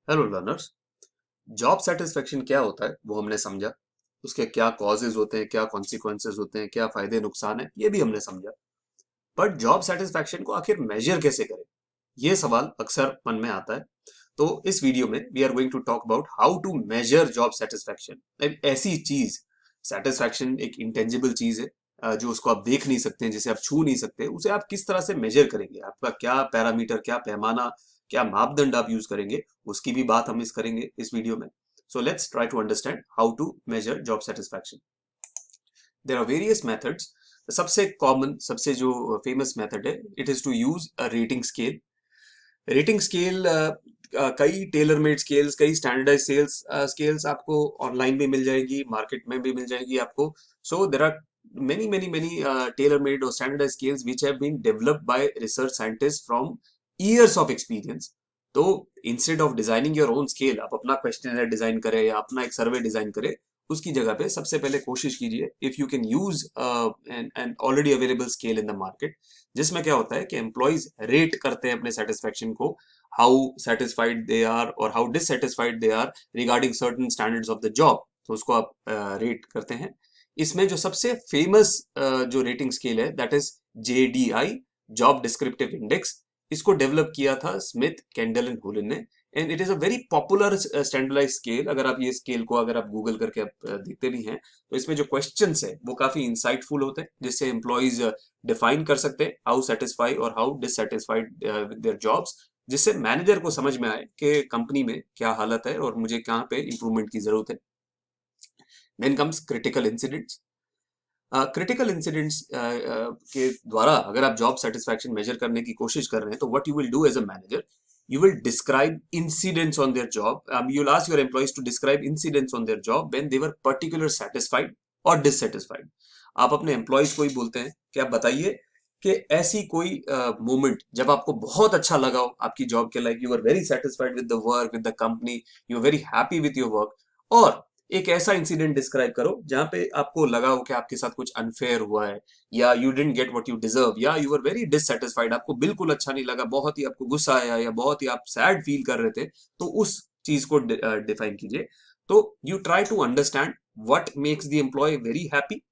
Hello learners. Job satisfaction क्या होता है वो हमने समझा। उसके क्या कॉजेज होते हैं, क्या कॉन्सिक्वेंसेज होते हैं, क्या फायदे नुकसान है, ये भी हमने समझा। बट जॉब सेटिस्फेक्शन को आखिर मेजर कैसे करें, ये सवाल अक्सर मन में आता है। तो इस वीडियो में we are going to talk about how to measure job satisfaction. एक ऐसी चीज, सेटिस्फेक्शन एक इंटेंजिबल चीज है, जो उसको आप देख नहीं सकते हैं, जिसे आप छू नहीं सकते, उसे आप किस तरह से मेजर करेंगे, आपका क्या पैरामीटर, क्या पैमाना, क्या मापदंड आप यूज करेंगे, उसकी भी बात हम इस करेंगे इस वीडियो में। So let's try to understand how to measure job satisfaction. There are various methods. सबसे कॉमन, सबसे जो फेमस मेथड है, it is to use a rating scale. Rating scale, कई टेलर मेड स्केल्स, कई स्टैंडर्डाइज सेल्स स्केल्स आपको online भी मिल जाएगी, मार्केट में भी मिल जाएगी आपको। So there are many tailor made or standardized scales which have been developed by research scientists from years of experience. तो instead of designing your own scale, आप अपना क्वेश्चनर डिजाइन करें या अपना एक सर्वे डिजाइन करें, उसकी जगह पे सबसे पहले कोशिश कीजिए if you can use N already available scale in the market, जिसमें क्या होता है कि एम्प्लॉयज रेट करते हैं अपने सेटिस्फेक्शन को, हाउ सेटिस्फाइड दे आर और how dissatisfied they are regarding certain standards of the job. तो उसको आप रेट करते हैं। इसमें जो सबसे फेमस जो रेटिंग स्केल है, that is JDI, job descriptive index. इसको डेवलप किया था स्मिथ, कैंडल एंड हुलिन ने, and it is a very popular standardise scale. अगर आप ये स्केल को अगर आप गूगल करके आप देखते भी हैं, तो इसमें जो क्वेश्चंस है वो काफी इंसाइटफुल होते हैं, जिससे एम्प्लॉयज डिफाइन कर सकते हैं हाउ सेटिस्फाई और how dissatisfied with their jobs, जिससे मैनेजर को समझ में आए कि कंपनी में क्या हालत है और मुझे कहाँ पे इंप्रूवमेंट की जरूरत है। Then comes critical incidents. Critical incidents के द्वारा अगर आप जॉब सेटिस्फैक्शन मेजर करने की कोशिश कर रहे हैं, तो what you will do as a manager, you will describe incidents on their job. You'll ask your employees to describe incidents on their job when they were particular satisfied or dissatisfied. आप अपने employees को ही बोलते हैं कि आप बताइए कि ऐसी कोई मोमेंट जब आपको बहुत अच्छा लगा हो आपकी जॉब के, like you are very satisfied with the work, with the company, you are very happy with your work. और एक ऐसा इंसिडेंट डिस्क्राइब करो जहां पे आपको लगा हो कि आपके साथ कुछ अनफेयर हुआ है, या you didn't get what you deserve, या यू आर वेरी डिससेटिस्फाइड, आपको बिल्कुल अच्छा नहीं लगा, बहुत ही आपको गुस्सा आया या बहुत ही आप सैड फील कर रहे थे। तो उस चीज को डिफाइन कीजिए। तो you try to understand what makes the employee very happy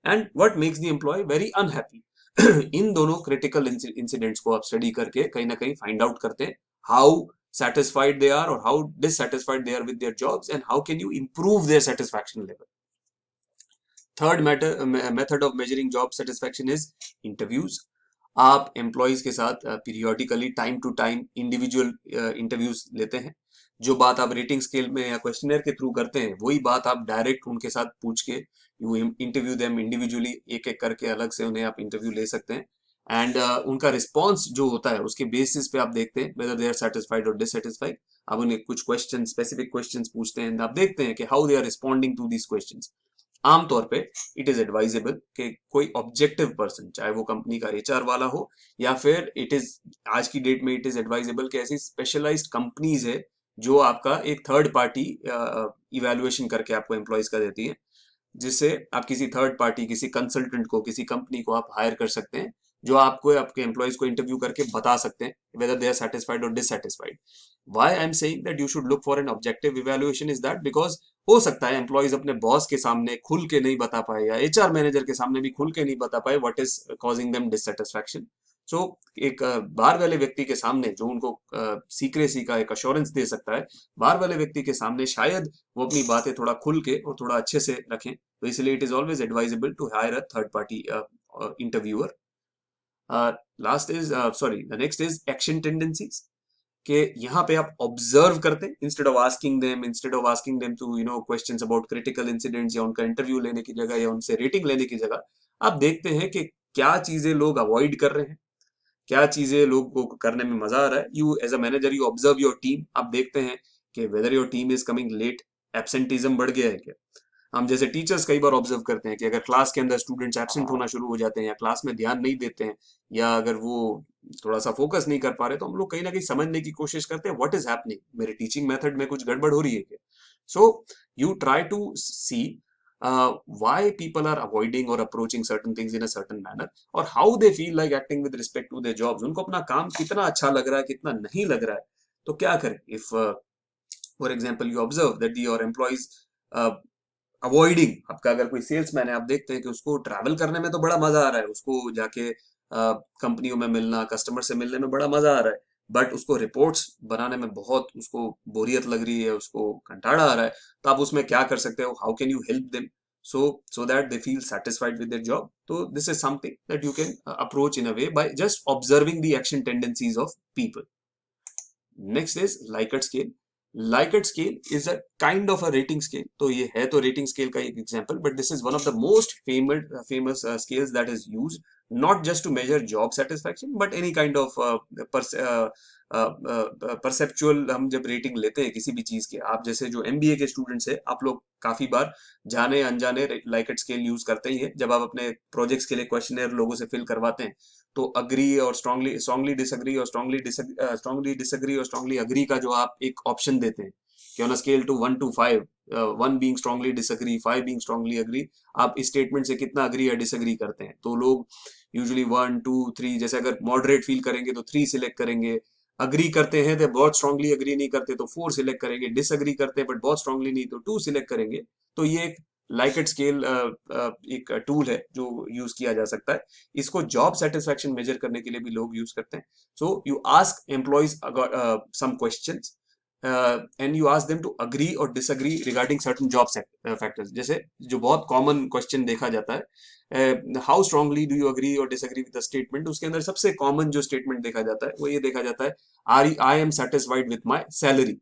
and what makes the employee very unhappy. इन दोनों क्रिटिकल इंसिडेंट्स को आप स्टडी करके कहीं ना कहीं फाइंड आउट करते हैं how satisfied they are or how dissatisfied they are with their jobs, and how can you improve their satisfaction level. Third method of measuring job satisfaction is interviews. आप employees के साथ periodically time to time individual interviews लेते हैं। जो बात आप rating scale में या क्वेश्चनर के थ्रू करते हैं, वही बात आप डायरेक्ट उनके साथ पूछ के यू इंटरव्यू देम इंडिविजुअली, एक एक करके अलग से उन्हें आप इंटरव्यू ले सकते हैं। एंड उनका रिस्पॉन्स जो होता है उसके बेसिस पे आप देखते हैं वेदर दे आर सेटिस्फाइड और डिससेटिस्फाइड। आप उन्हें कुछ क्वेश्चन, स्पेसिफिक क्वेश्चंस पूछते हैं, आप देखते हैं कि how they are responding to these questions. आमतौर पे इट इज एडवाइजेबल कि कोई ऑब्जेक्टिव पर्सन, चाहे वो कंपनी का HR वाला हो, या फिर इट इज, आज की डेट में इट इज एडवाइजेबल कि ऐसी स्पेशलाइज्ड कंपनीज है जो आपका एक थर्ड पार्टी इवेल्युएशन करके आपको एम्प्लॉयज का देती है, जिससे आप किसी थर्ड पार्टी, किसी कंसल्टेंट को, किसी कंपनी को आप हायर कर सकते हैं, जो आपको आपके एम्प्लॉयज को इंटरव्यू करके बता सकते हैं वेदर दे आर सेटिस्फाइड और dissatisfied. Why I am saying that you should look for an objective evaluation is that because हो सकता है एम्प्लॉयज अपने बॉस के सामने खुल के नहीं बता पाए, या HR मैनेजर के सामने भी खुल के नहीं बता पाए what is causing them dissatisfaction. So एक बाहर वाले व्यक्ति के सामने जो उनको सीक्रेसी का एक अश्योरेंस दे सकता है, बाहर वाले व्यक्ति के सामने शायद वो अपनी बातें थोड़ा खुल के और थोड़ा अच्छे से रखें। तो इसलिए it is always advisable to hire a third party interviewer. Last is, sorry, the next is action tendencies. कि यहाँ पे आप ऑब्जर्व करते हैं instead of asking them to questions about critical incidents, या उनका इंटरव्यू लेने की जगह या उनसे रेटिंग लेने की जगह, आप देखते हैं कि क्या चीजें लोग अवॉइड कर रहे हैं, क्या चीजें लोगों को करने में मजा आ रहा है। You as a manager you observe your team, आप देखते हैं कि whether your team is coming late, absenteeism बढ़ गया है क्या। हम जैसे टीचर्स कई बार ऑब्जर्व करते हैं कि अगर क्लास के अंदर स्टूडेंट्स एब्सेंट होना शुरू हो जाते हैं, या क्लास में ध्यान नहीं देते हैं, या अगर वो थोड़ा सा फोकस नहीं कर पा रहे, तो हम लोग कहीं ना कहीं समझने की कोशिश करते हैं व्हाट इज हैपनिंग, मेरे टीचिंग मेथड में कुछ गड़बड़ हो रही है क्या। So you try to see why people are avoiding or approaching certain things in a certain manner, और how they feel like acting with respect to their jobs, उनको अपना काम कितना अच्छा लग रहा है, कितना नहीं लग रहा है। तो क्या करें, if for example you observe that your employees avoiding, आपका अगर कोई सेल्समैन है, आप देखते हैं कि उसको ट्रैवल करने में तो बड़ा मजा आ रहा है, उसको जाके कंपनियों में मिलना, कस्टमर से मिलने में बड़ा मजा आ रहा है, बट उसको रिपोर्ट्स बनाने में बहुत उसको बोरियत लग रही है, उसको कंटाड़ा आ रहा है। तो आप उसमें क्या कर सकते हो, how can you help them so that they feel satisfied with their job? So this is something that you can approach in a way by just observing the action tendencies of people. Next is Likert scale. Likert scale is a kind of a rating scale. तो ये है तो rating scale का एक example, but this is one of the most famous scales that is used not just to measure job satisfaction but any kind of perceptual. हम जब rating लेते हैं किसी भी चीज के, आप जैसे जो एमबीए के स्टूडेंट्स है, आप लोग काफी बार जाने अनजाने लाइकर्ट स्केल यूज करते ही है। जब आप अपने प्रोजेक्ट्स के लिए क्वेश्चनर लोगों से फिल करवाते हैं, तो अग्री और स्ट्रांगली डिसएग्री और स्ट्रांगली डिसएग्री और स्ट्रांगली अग्री का जो आप एक ऑप्शन देते हैं कि on a scale to 1 to 5, 1 being strongly disagree, 5 being strongly agree, आप इस स्टेटमेंट से कितना अग्री या डिसएग्री करते हैं। तो लोग यूजुअली 1 2 3, जैसे अगर मॉडरेट फील करेंगे तो 3 सिलेक्ट करेंगे, अग्री करते हैं तो बहुत स्ट्रांगली अग्री नहीं करते तो 4 सिलेक्ट करेंगे, डिसएग्री करते हैं बट बहुत स्ट्रांगली नहीं तो 2 सिलेक्ट करेंगे। तो ये एक लाइकेट स्केल एक टूल है जो यूज किया जा सकता है। इसको जॉब सेटिस्फैक्शन मेजर करने के लिए भी लोग यूज करते हैं। So you ask employees some questions and you ask them to agree और disagree regarding certain job factors. जैसे जो बहुत कॉमन क्वेश्चन देखा जाता है, how strongly do you agree और डिसएग्री विद द स्टेटमेंट, उसके अंदर सबसे कॉमन जो स्टेटमेंट देखा जाता है वो ये देखा जाता है, I am satisfied with my salary.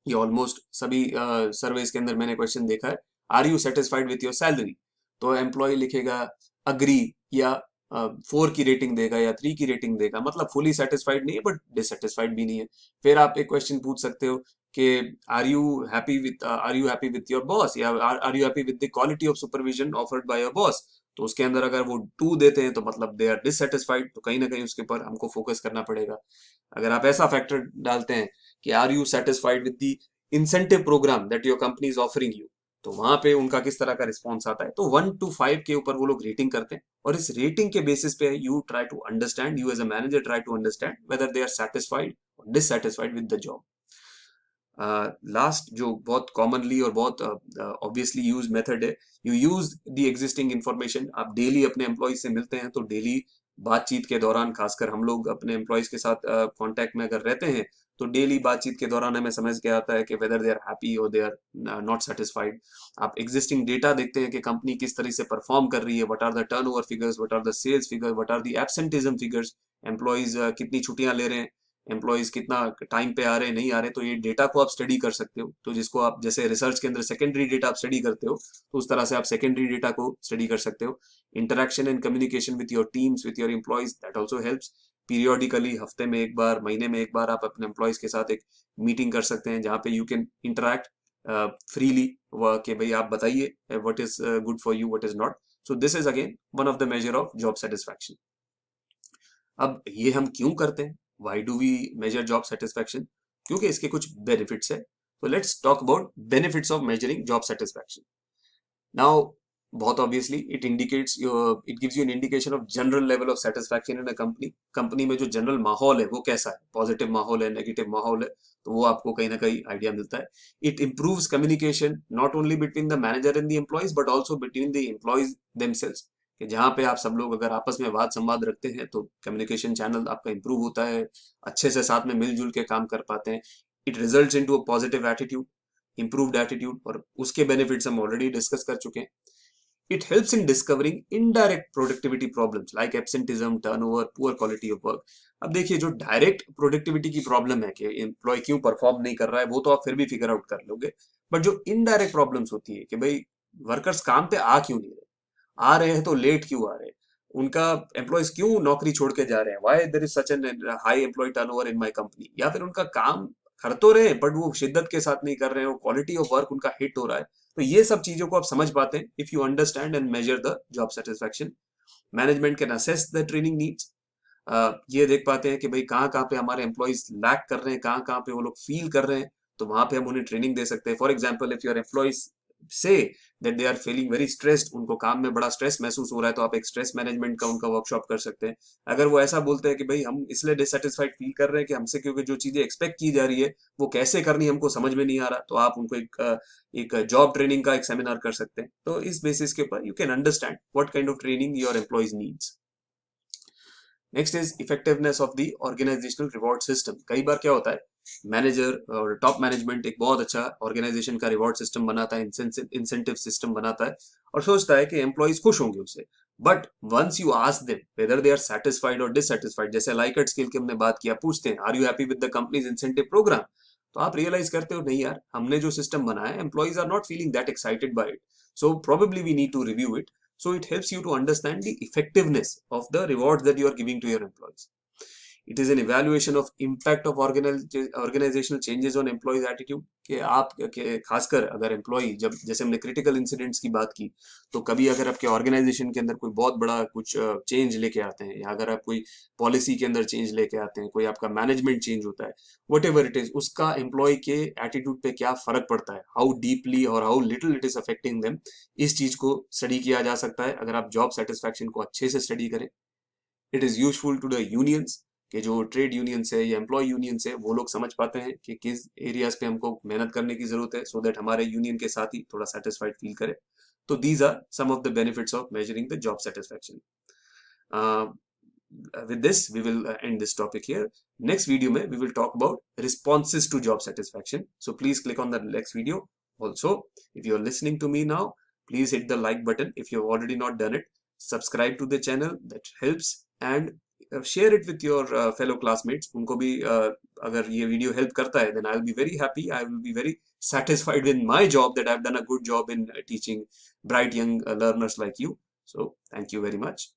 ये ऑलमोस्ट सभी सर्वेस के अंदर मैंने क्वेश्चन देखा है, are you satisfied with your salary? तो एम्प्लॉय लिखेगा अग्री, या 4 की रेटिंग देगा या 3 की रेटिंग देगा, मतलब फुली सेटिस्फाइड नहीं है बट डिससेटिस्फाइड भी नहीं है। फिर आप एक क्वेश्चन पूछ सकते हो कि are you happy with your boss, या are you happy with the quality of supervision offered by your boss? तो उसके अंदर अगर वो 2 देते हैं तो मतलब दे आर डिससेटिस्फाइड, तो कहीं ना कहीं उसके ऊपर हमको फोकस करना पड़ेगा। अगर आप ऐसा फैक्टर डालते हैं कि are you satisfied with the incentive programme that your company is offering you, तो वहां पे उनका किस तरह का रिस्पॉन्स आता है। तो 1 to 5 के ऊपर वो लोग रेटिंग करते हैं, और इस रेटिंग के बेसिस पे you try to understand, you as a manager try to understand whether they are satisfied और dissatisfied with the job. Last जो बहुत कॉमनली और बहुत ऑब्वियसली यूज मेथड है, you use the existing information. आप daily अपने employees से मिलते हैं, तो डेली बातचीत के दौरान, खासकर हम लोग अपने एम्प्लॉयज के साथ कांटेक्ट में अगर रहते हैं, तो डेली बातचीत के दौरान हमें समझ के आता है कि वेदर दे आर हैप्पी और दे आर नॉट सेटिस्फाइड। आप एग्जिस्टिंग डेटा देखते हैं कि कंपनी किस तरह से परफॉर्म कर रही है, what are the turnover figures, what are the sales figure, what are the absenteeism figures, employees कितनी छुट्टियां ले रहे हैं, एम्प्लॉयज कितना टाइम पे आ रहे हैं नहीं आ रहे। तो ये डेटा को आप स्टडी कर सकते हो। तो जिसको आप जैसे रिसर्च के अंदर सेकेंडरी डेटा आप स्टडी करते हो, तो उस तरह से आप सेकेंडरी डेटा को स्टडी कर सकते हो। Interaction and communication with your teams, with your employees, that also helps. Periodically, हफ्ते में एक बार, महीने में एक बार आप अपने एम्प्लॉयज के साथ एक मीटिंग कर सकते हैं, जहाँ पे यू कैन इंटरेक्ट फ्रीली, कि भाई आप बताइए what is good for you, what is not. So this is again one of the measure of job satisfaction. अब ये हम क्यों करते हैं, why do we measure job satisfaction? क्योंकि इसके कुछ बेनिफिट्स है। तो let's talk about benefits of measuring job satisfaction. Now बहुत obviously it gives you an indication of general level of satisfaction in a company. Company में जो general माहौल है वो कैसा है, पॉजिटिव माहौल है, नेगेटिव माहौल है, तो वो आपको कहीं ना कहीं आइडिया मिलता है। It improves communication not only between the manager and the employees but also between the employees themselves, कि जहाँ पे आप सब लोग अगर आपस में वाद संवाद रखते हैं तो कम्युनिकेशन चैनल आपका इंप्रूव होता है, अच्छे से साथ में मिलजुल के काम कर पाते हैं। It results into a positive attitude, improved attitude, और उसके बेनिफिट्स हम ऑलरेडी डिस्कस कर चुके हैं। It helps in discovering indirect productivity problems like absenteeism, turnover, poor quality of work. अब देखिए, जो डायरेक्ट प्रोडक्टिविटी की प्रॉब्लम है कि एम्प्लॉय क्यों परफॉर्म नहीं कर रहा है, वो तो आप फिर भी फिगर आउट कर लोगे। बट जो इनडायरेक्ट प्रॉब्लम्स होती है कि भाई वर्कर्स काम पे आ क्यों नहीं रहे, आ रहे हैं तो लेट क्यों आ रहे हैं, उनका एम्प्लॉयज क्यों नौकरी छोड़ के जा रहे हैं, why there is such an high employee turnover in my company, या फिर उनका काम कर तो रहे हैं बट वो शिद्दत के साथ नहीं कर रहे हैं, वो क्वालिटी ऑफ वर्क उनका हिट हो रहा है। तो ये सब चीजों को आप समझ पाते हैं if you understand and measure the job satisfaction. Management can assess the training needs. ये देख पाते हैं कि भाई कहाँ कहाँ पे हमारे एम्प्लॉयज लैक कर रहे हैं, कहाँ कहाँ पे वो लोग फील कर रहे हैं, तो वहां पे हम उन्हें ट्रेनिंग दे सकते हैं। For example, if your employees say that they are feeling very stressed, उनको काम में बड़ा स्ट्रेस महसूस हो रहा है, तो आप एक स्ट्रेस मैनेजमेंट का उनका वर्कशॉप कर सकते हैं। अगर वो ऐसा बोलते हैं कि भाई हम इसलिए डिससेटिस्फाइड फील कर रहे हैं कि हमसे क्योंकि जो चीजें एक्सपेक्ट की जा रही है वो कैसे करनी है हमको समझ में नहीं आ रहा, तो आप उनको एक जॉब ट्रेनिंग का एक सेमिनार कर सकते हैं। तो इस बेसिस के ऊपर you can understand what kind of training your employees needs. Next is effectiveness of the organisational reward system. कई बार क्या होता है, मैनेजर और टॉप मैनेजमेंट एक बहुत अच्छा ऑर्गेनाइजेशन का रिवॉर्ड सिस्टम बनाता है, इंसेंटिव सिस्टम बनाता है और सोचता है कि एम्प्लॉइज खुश होंगे उससे। But once you ask them whether they are satisfied और डिससेटिस्फाइड, जैसे लाइकर्ट स्केल की हमने बात किया, पूछते हैं are you happy with the company's incentive programme, तो आप रियलाइज करते हो नहीं यार, हमने जो सिस्टम बनाया है employees are not feeling that excited by it, so probably we need to review it. So it helps you to understand the effectiveness of the rewards that you are giving to your employees. It is an evaluation of impact of organizational changes on employees attitude, कि आप खासकर अगर employ, जब जैसे हमने critical incidents की बात की, तो कभी अगर आपके ऑर्गेनाइजेशन के अंदर कोई बहुत बड़ा कुछ चेंज लेके आते हैं, या अगर आप कोई पॉलिसी के अंदर चेंज लेके आते हैं, कोई आपका मैनेजमेंट चेंज होता है, वट एवर इट इज, उसका एम्प्लॉय के एटीट्यूड पे क्या फर्क पड़ता है, हाउ डीपली और how little it is affecting them, इस चीज को स्टडी किया जा सकता है अगर आप जॉब सेटिस्फैक्शन को अच्छे से स्टडी करें। It is useful to the unions, कि जो ट्रेड यूनियंस है या एम्प्लॉय यूनियंस है वो लोग समझ पाते हैं कि किस एरियाज पे हमको मेहनत करने की जरूरत है, सो दैट हमारे यूनियन के साथ ही थोड़ा सेटिस्फाइड फील करे। तो these are some of the benefits of measuring the job satisfaction. with this we will end this topic here. Next video mein we will talk about responses to job satisfaction, so please click on the next video. Also, if you are listening to me now, please hit the like button if you have already not done it, subscribe to the channel, that helps, and share it with your fellow classmates, unko bhi agar ye video help karta hai, then I'll be very happy, I will be very satisfied in my job that I've done a good job in teaching bright young learners like you. So thank you very much.